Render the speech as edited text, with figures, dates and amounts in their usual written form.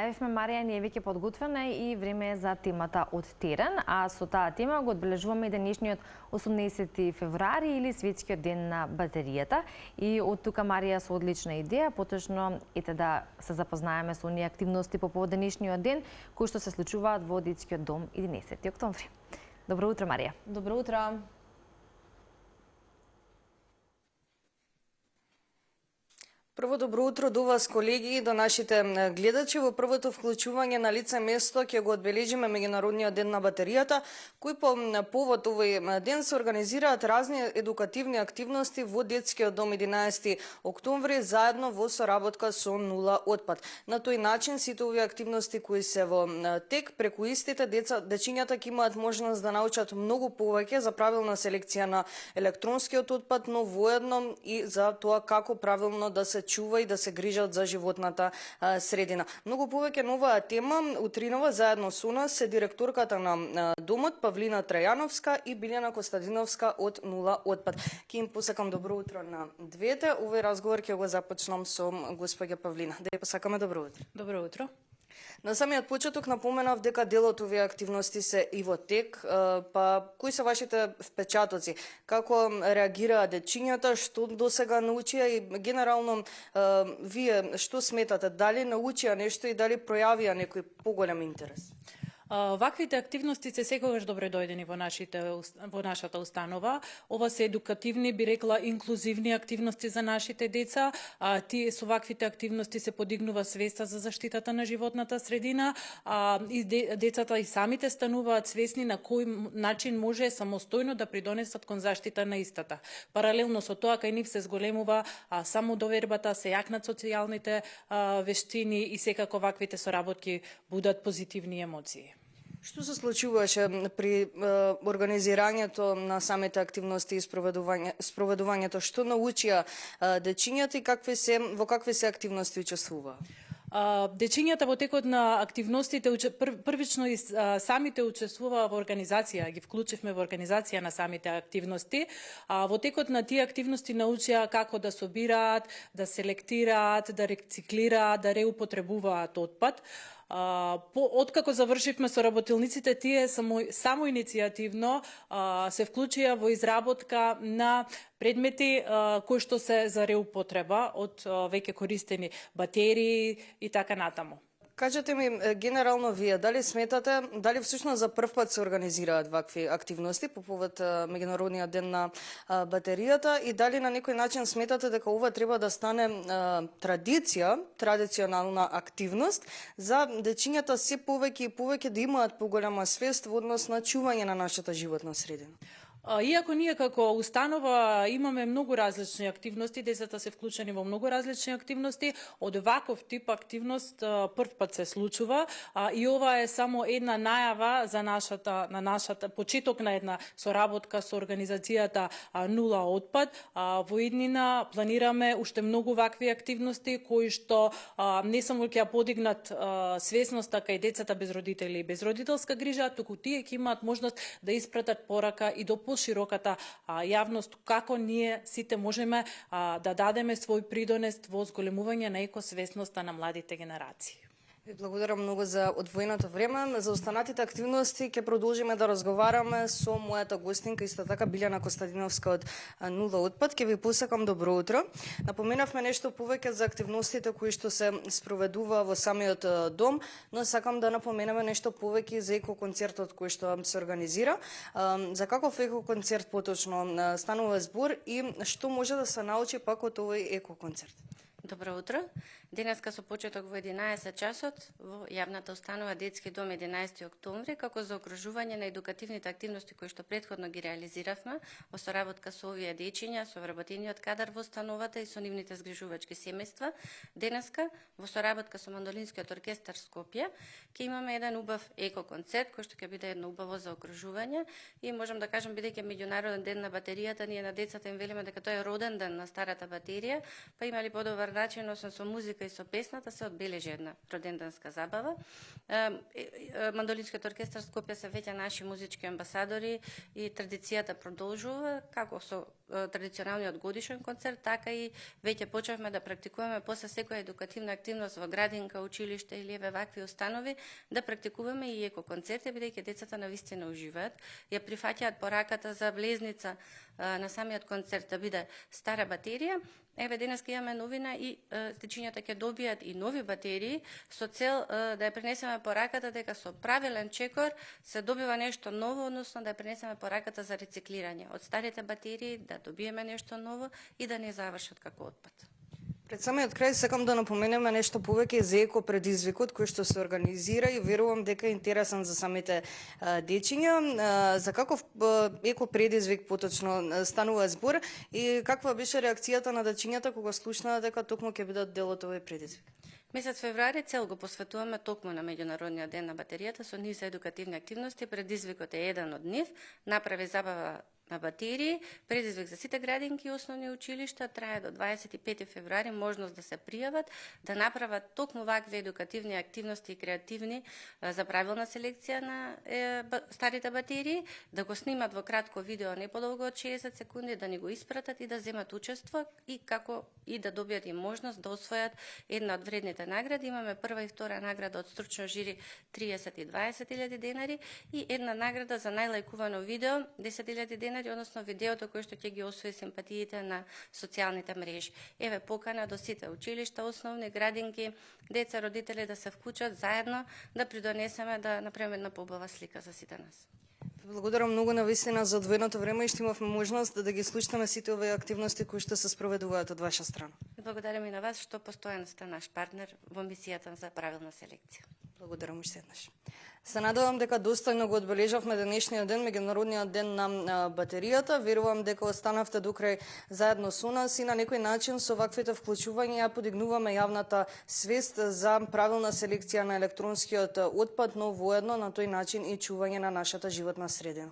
најавивме, Марија, ние веќе подготвена и време е за темата од терен, а со таа тема го одбележуваме и денешниот 18 февруари или светскиот ден на батеријата. И од тука, Марија, со одлична идеја, поточно ете да се запознаеме со оние активности по повод денешниот ден кои што се случуваат во детскиот дом 11 октомври. Добро утро, Марија. Добро утро. Прво добро утро до вас, колеги, и до нашите гледачи. Во првото вклучување на лице место ќе го одбележиме Меѓународниот ден на батеријата, кој по повод овој ден се организираат разни едукативни активности во детскиот дом 11 октомври заедно во соработка со Нула отпад. На тој начин сите овие активности кои се во тек, преку истите дечињата ќе имаат можност да научат многу повеќе за правилна селекција на електронскиот отпад, но воедно и за тоа како правилно да се чува и да се грижат за животната средина. Многу повеќе на оваа тема утринова заедно со нас се директорката на домот Павлина Трајановска и Билјана Костадиновска од Нула отпад. Ќе им посакам добро утро на двете. Овој разговор ќе го започнам со госпоѓа Павлина. Да ја посакаме добро утро. Добро утро. На самиот почеток напоменав дека дел од овие активности се и во тек, па кои се вашите впечатоци? Како реагираат дечињата, што досега научија и генерално вие што сметате, дали научија нешто и дали пројавија некој поголем интерес? Ваквите активности се секогаш добре дојдени во нашата установа. Ова се едукативни, би рекла, инклузивни активности за нашите деца. Тие со ваквите активности се подигнува свеста за заштитата на животната средина и децата и самите стануваат свесни на кој начин може самостојно да придонесат кон заштита на истата. Паралелно со тоа кај нив се зголемува самодовербата, се јакнат социјалните вештини и секако ваквите соработки будат позитивни емоции. Што се случуваше при организирањето на самите активности и спроведувањето? Што научија дечињата и во какви се активности учествуваа? Дечињата во текот на активностите првично и самите учествуваа во организација, ги вклучивме во организација на самите активности. Во текот на тие активности научија како да собираат, да селектираат, да рециклираат, да реупотребуваат отпад. Откако завршивме со работилниците, тие само иницијативно се вклучија во изработка на предмети кои што се за реупотреба од веќе користени батерии и така натаму. Кажете ми, генерално вие, дали сметате, дали всушност за прв пат се организираат вакви активности по повод Меѓународниот ден на батеријата и дали на некој начин сметате дека ова треба да стане традиционална активност за дечињата се повеќе и повеќе да имаат поголема свест во однос на чување на нашата животна средина? Иако ние како установа имаме многу различни активности, децата се вклучени во многу различни активности, од ваков тип активност прв пат се случува и ова е само една најава за нашата почеток на една соработка со организацијата Нула отпад. Во иднина планираме уште многу вакви активности кои што не само ќе подигнат свесноста кај децата без родители и без родителска грижа, туку тие ќе имаат можност да испратат порака и до широката јавност како ние сите можеме да дадеме свој придонес во зголемување на екосвесноста на младите генерации. Ви благодарам многу за одвоеното време. За останатите активности ќе продолжиме да разговараме со мојата гостинка, исто така Билјана Костадиновска од Нула отпад. Ќе ви посакам добро утро. Напоменавме нешто повеќе за активностите кои што се спроведува во самиот дом, но сакам да напоменеме нешто повеќе за екоконцертот кој што се организира. За каков екоконцерт поточно станува збор и што може да се научи пак од овој екоконцерт? Добро утро. Денеска со почеток во 11 часот во јавната установа Детски дом 11 октомври како заокружување на едукативните активности кои што претходно ги реализиравме во соработка со овие дечиња, со вработениот кадар во установата и со нивните згрижувачки семејства. Денеска во соработка со Мандолинскиот оркестар Скопје ќе имаме еден убав екоконцерт кој што ќе биде едно убаво заокружување и можам да кажам, бидејќи Меѓународен ден на батеријата, ние на децата им велиме дека тој е роден ден на старата батерија, па имали подобар начин, освен со музика и со песната, се одбележи една роденденска забава. Мандолинскиот оркестар Скопје се веќе наши музички амбасадори и традицијата продолжува, како со традиционалниот годишен концерт, така и веќе почнавме да практикуваме после секоја едукативна активност во градинка, училиште или еве вакви установи, да практикуваме и еко концерти, бидејќи децата навистина уживаат, ја прифаќаат пораката за влезница на самиот концерт да биде стара батерија. Еве денеска имаме новина и течињата ќе добијат и нови батерии со цел да ја пренесеме пораката дека со правилен чекор се добива нешто ново, односно да ја пренесеме пораката за рециклирање. Од старите батерии да добиеме нешто ново и да не завршат како отпад. Пред самиот крај сакам да напоменеме нешто повеќе за еко предизвикот кој што се организира и верувам дека е интересен за самите дечиња. За каков еко предизвик поточно станува збор и каква беше реакцијата на дечињата кога слушнаа дека токму ќе бидат дел од овој предизвик? Месец февруари цел го посветуваме токму на меѓународниот ден на батеријата со низ едукативни активности. Предизвикот е еден од нив, направи забава на батерии, предизвик за сите градинки и основни училишта, трае до 25 февруари, можност да се пријават, да направат токму вакви едукативни активности и креативни за правилна селекција на старите батерии, да го снимат во кратко видео не подолго од 60 секунди, да ни го испратат и да земат учество и како и да добијат и можност да освојат една од вредните награди. Имаме прва и втора награда од стручно жири 30 и 20.000 денари и една награда за најлајкувано видео 10.000 денари, односно видеото кој што ќе ги освои симпатиите на социјалните мрежи. Еве покана до сите училишта, основни градинки, деца, родители да се вклучат заедно да придонесеме да направиме една побава слика за сите нас. Благодарам многу навистина за одвоеното време и што имавме можност да ги слушнеме сите овие активности кои што се спроведуваат од ваша страна. Благодарам и на вас што постојано сте наш партнер во мисијата за правилна селекција. Благодарам уште еднаш. Се надевам дека достојно го одбележавме денешниот ден, меѓународниот ден на батеријата. Верувам дека останавте до крај заедно со нас и на некој начин со ваквите вклучувања подигнуваме јавната свест за правилна селекција на електронскиот отпад, но воедно на тој начин и чување на нашата животна средина.